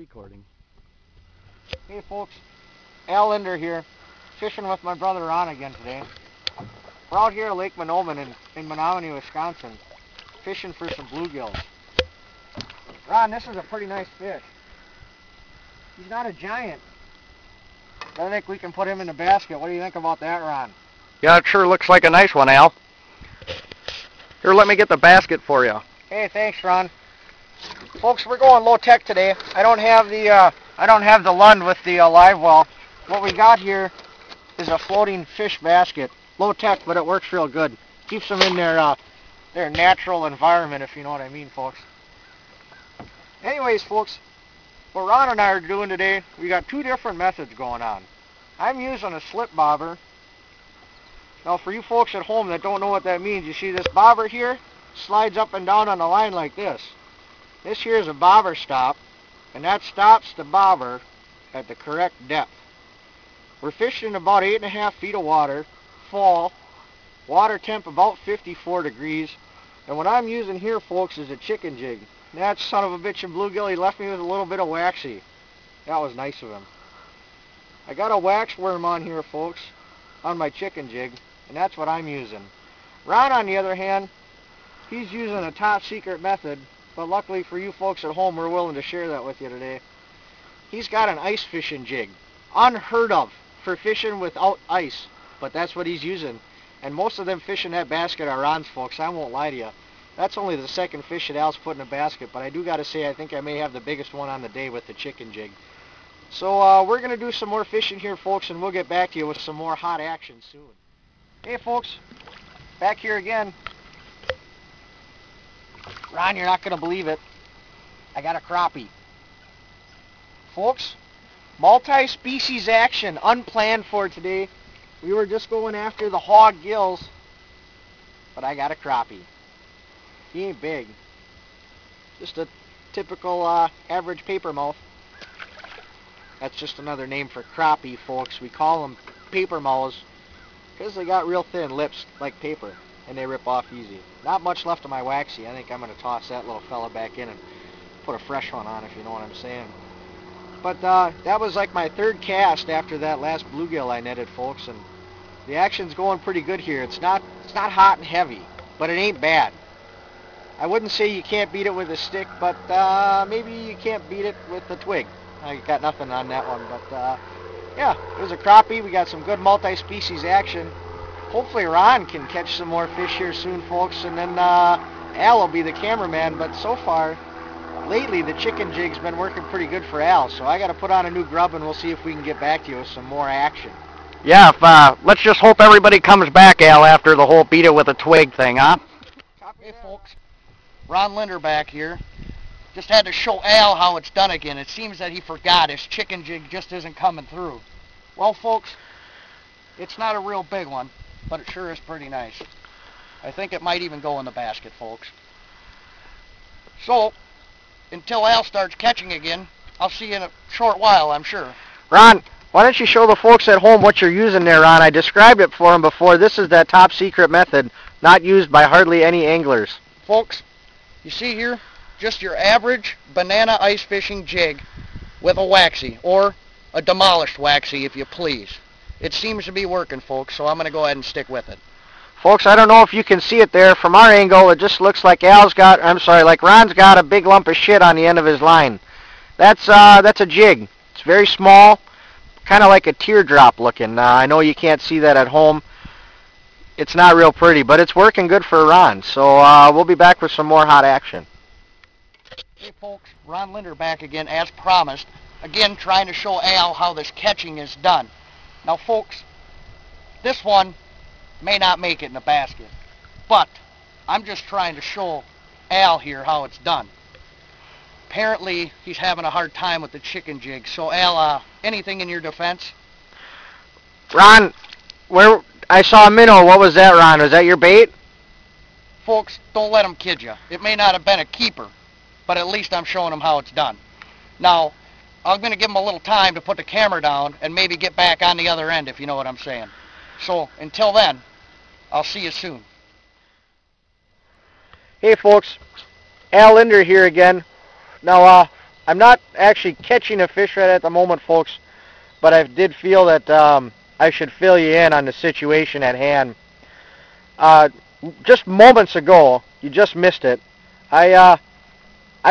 recording. Hey folks, Al Linder here, fishing with my brother Ron again today. We're out here at Lake Menomonie in Menomonie, Wisconsin, fishing for some bluegills. Ron, this is a pretty nice fish. He's not a giant, but I think we can put him in the basket. What do you think about that, Ron? Yeah, it sure looks like a nice one, Al. Here, let me get the basket for you. Hey, thanks, Ron. Folks, we're going low tech today. I don't have the Lund with the live well. What we got here is a floating fish basket. Low tech, but it works real good. Keeps them in their natural environment, if you know what I mean, folks. Anyways, folks, what Ron and I are doing today, we got two different methods going on. I'm using a slip bobber. Now, for you folks at home that don't know what that means, you see this bobber here slides up and down on the line like this. This here is a bobber stop, and that stops the bobber at the correct depth. We're fishing about 8.5 feet of water, fall, water temp about 54 degrees, and what I'm using here, folks, is a chicken jig. That son of a bitch in bluegill, he left me with a little bit of waxy. That was nice of him. I got a wax worm on here, folks, on my chicken jig, and that's what I'm using. Ron, on the other hand, he's using a top secret method, but luckily for you folks at home, we're willing to share that with you today. He's got an ice fishing jig. Unheard of for fishing without ice, but that's what he's using. And most of them fish in that basket are Ron's, folks. I won't lie to you. That's only the second fish that Al's put in a basket, but I do got to say I think I may have the biggest one on the day with the chicken jig. So we're going to do some more fishing here, folks, and we'll get back to you with some more hot action soon. Hey, folks, back here again. Ron, you're not going to believe it. I got a crappie. Folks, multi-species action, unplanned for today. We were just going after the hog gills, but I got a crappie. He ain't big. Just a typical average paper mouth. That's just another name for crappie, folks. We call them paper mouths because they got real thin lips like paper, and they rip off easy. Not much left of my waxy. I think I'm going to toss that little fella back in and put a fresh one on, if you know what I'm saying. But that was like my third cast after that last bluegill I netted, folks, and the action's going pretty good here. It's not hot and heavy, but it ain't bad. I wouldn't say you can't beat it with a stick, but maybe you can't beat it with a twig. I got nothing on that one, but yeah, it was a crappie. We got some good multi-species action. Hopefully Ron can catch some more fish here soon, folks, and then Al will be the cameraman. But so far, lately, the chicken jig's been working pretty good for Al, so I got to put on a new grub, and we'll see if we can get back to you with some more action. Yeah, let's just hope everybody comes back, Al, after the whole beat it with a twig thing, huh? Hey, folks, Ron Linder back here. Just had to show Al how it's done again. It seems that he forgot. His chicken jig just isn't coming through. Well, folks, it's not a real big one, but it sure is pretty nice. I think it might even go in the basket, folks. So, until Al starts catching again, I'll see you in a short while, I'm sure. Ron, why don't you show the folks at home what you're using there, Ron? I described it for them before. This is that top secret method, not used by hardly any anglers. Folks, you see here, just your average banana ice fishing jig with a waxy, or a demolished waxy if you please. It seems to be working, folks, so I'm going to go ahead and stick with it. Folks, I don't know if you can see it there. From our angle, it just looks like Ron's got a big lump of shit on the end of his line. That's a jig. It's very small, kind of like a teardrop looking. I know you can't see that at home. It's not real pretty, but it's working good for Ron. So we'll be back with some more hot action. Hey folks, Ron Linder back again as promised. Again, trying to show Al how this catching is done. Now folks, this one may not make it in the basket, but I'm just trying to show Al here how it's done. Apparently, he's having a hard time with the chicken jig. So Al, anything in your defense? Ron, I saw a minnow. What was that, Ron? Was that your bait? Folks, don't let him kid you. It may not have been a keeper, but at least I'm showing him how it's done. Now, I'm going to give him a little time to put the camera down and maybe get back on the other end, if you know what I'm saying. So, until then, I'll see you soon. Hey, folks. Al Linder here again. Now, I'm not actually catching a fish right at the moment, folks, but I did feel that I should fill you in on the situation at hand. Just moments ago, you just missed it. I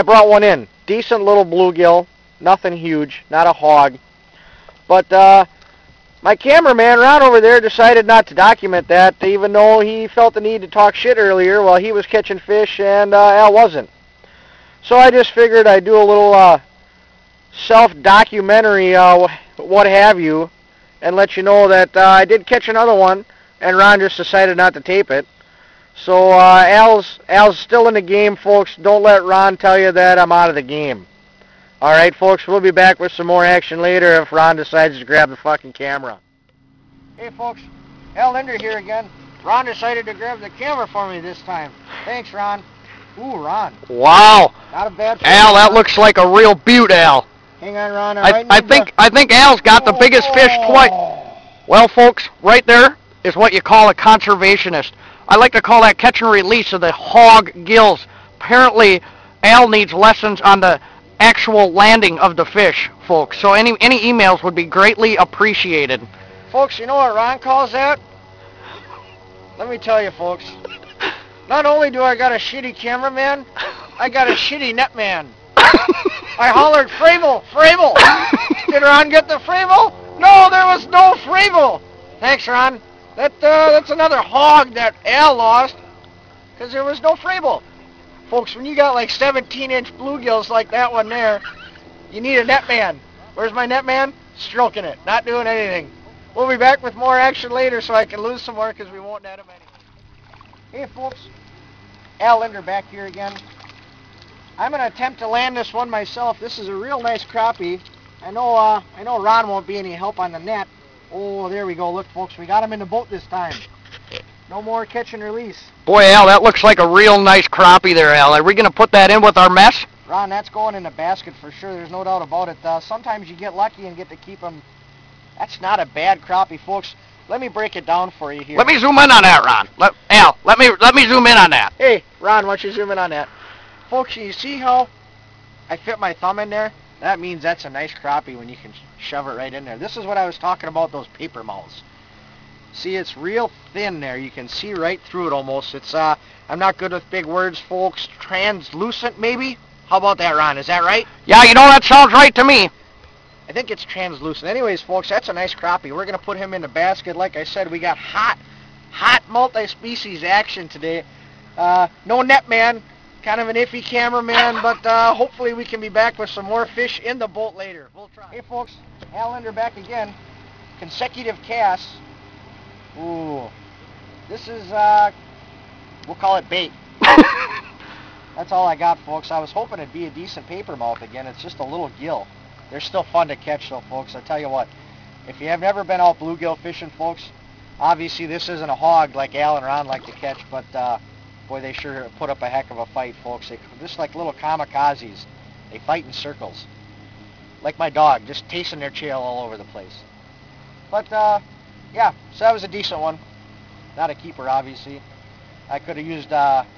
brought one in, decent little bluegill, nothing huge, not a hog, but my cameraman Ron over there decided not to document that, even though he felt the need to talk shit earlier while he was catching fish and Al wasn't. So I just figured I'd do a little self-documentary, what have you, and let you know that I did catch another one, and Ron just decided not to tape it. So Al's still in the game, folks. Don't let Ron tell you that I'm out of the game. All right, folks, we'll be back with some more action later if Ron decides to grab the fucking camera. Hey, folks. Al Linder here again. Ron decided to grab the camera for me this time. Thanks, Ron. Ooh, Ron. Wow. Not a bad fish, Al, that Ron. looks like a real beaut, Al. Hang on, Ron. I think Al's got the biggest fish twice. Well, folks, right there is what you call a conservationist. I like to call that catch and release of the hog gills. Apparently, Al needs lessons on the actual landing of the fish, folks. So any emails would be greatly appreciated. Folks, you know what Ron calls that? Let me tell you, folks. Not only do I got a shitty cameraman, I got a shitty netman. I hollered, Fravel! Fravel! Did Ron get the Fravel? No, there was no Fravel! Thanks, Ron. That's another hog that Al lost, because there was no Fravel. Folks, when you got like 17-inch bluegills like that one there, you need a netman. Where's my netman? Stroking it, not doing anything. We'll be back with more action later so I can lose some more because we won't net him anyway. Hey, folks. Al Linder back here again. I'm going to attempt to land this one myself. This is a real nice crappie. I know Ron won't be any help on the net. Oh, there we go. Look, folks, we got him in the boat this time. No more catch and release. Boy, Al, that looks like a real nice crappie there, Al. Are we going to put that in with our mess? Ron, that's going in the basket for sure. There's no doubt about it. Sometimes you get lucky and get to keep them. That's not a bad crappie, folks. Let me break it down for you here. Let me zoom in on that, Ron. Al, let me zoom in on that. Hey, Ron, why don't you zoom in on that? Folks, you see how I fit my thumb in there? That means that's a nice crappie when you can shove it right in there. This is what I was talking about, those paper mouths. See, it's real thin there. You can see right through it almost. It's, I'm not good with big words, folks. Translucent, maybe? How about that, Ron? Is that right? Yeah, you know, that sounds right to me. I think it's translucent. Anyways, folks, that's a nice crappie. We're going to put him in the basket. Like I said, we got hot multi-species action today. No netman. Kind of an iffy cameraman, but hopefully we can be back with some more fish in the boat later. We'll try. Hey, folks. Al Linder back again. Consecutive casts. Ooh. This is, we'll call it bait. That's all I got, folks. I was hoping it'd be a decent paper mouth again. It's just a little gill. They're still fun to catch, though, folks. I tell you what, if you have never been out bluegill fishing, folks, obviously this isn't a hog like Al and Ron like to catch, but boy, they sure put up a heck of a fight, folks. They're just like little kamikazes. They fight in circles. Like my dog, just tasting their tail all over the place. But, yeah, so that was a decent one. Not a keeper, obviously. I could have used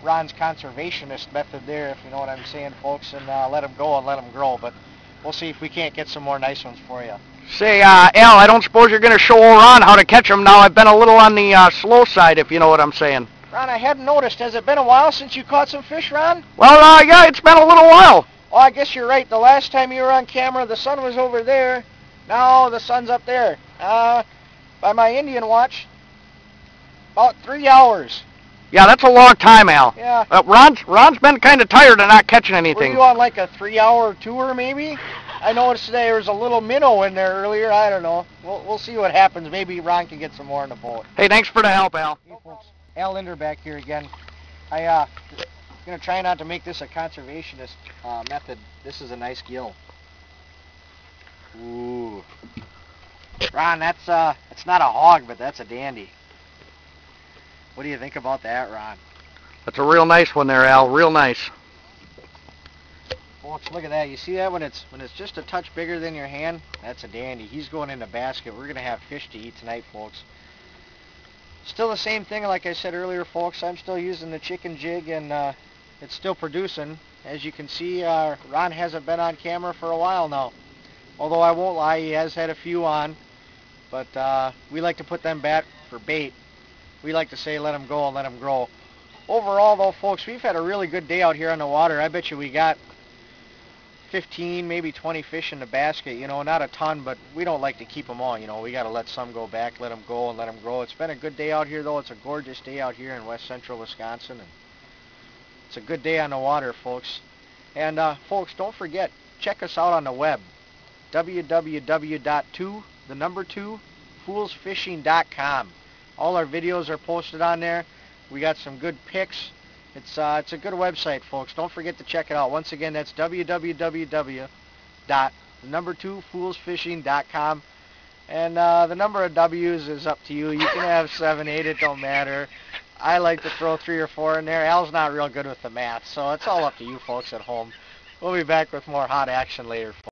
Ron's conservationist method there, if you know what I'm saying, folks, and let him go and let him grow. But we'll see if we can't get some more nice ones for you. Say, Al, I don't suppose you're going to show Ron how to catch them now. I've been a little on the slow side, if you know what I'm saying. Ron, I hadn't noticed. Has it been a while since you caught some fish, Ron? Well, yeah, it's been a little while. Oh, I guess you're right. The last time you were on camera, the sun was over there. Now the sun's up there. By my Indian watch, about 3 hours. Yeah, that's a long time, Al. Yeah. Ron's been kind of tired of not catching anything. Were you on like a 3-hour tour, maybe? I noticed there was a little minnow in there earlier. I don't know. We'll see what happens. Maybe Ron can get some more in the boat. Hey, thanks for the help, Al. Hey, folks. Al Linder back here again. I'm going to try not to make this a conservationist method. This is a nice gill. Ooh. Ron, that's it's not a hog, but that's a dandy. What do you think about that, Ron? That's a real nice one there, Al. Real nice. Folks, look at that. You see that when it's just a touch bigger than your hand? That's a dandy. He's going in the basket. We're going to have fish to eat tonight, folks. Still the same thing like I said earlier, folks. I'm still using the chicken jig and it's still producing. As you can see, Ron hasn't been on camera for a while now. Although I won't lie, he has had a few on. But we like to put them back for bait. We like to say let them go and let them grow. Overall though, folks, we've had a really good day out here on the water. I bet you we got 15, maybe 20 fish in the basket. You know, not a ton, but we don't like to keep them all. You know, we got to let some go back, let them go and let them grow. It's been a good day out here though. It's a gorgeous day out here in west central Wisconsin. And it's a good day on the water, folks. And folks, don't forget, check us out on the web. www.2foolsfishing.com. All our videos are posted on there. We got some good pics. It's a good website, folks. Don't forget to check it out. Once again, that's www.2foolsfishing.com. And the number of W's is up to you. You can have 7, 8, it don't matter. I like to throw 3 or 4 in there. Al's not real good with the math, so it's all up to you folks at home. We'll be back with more hot action later, folks.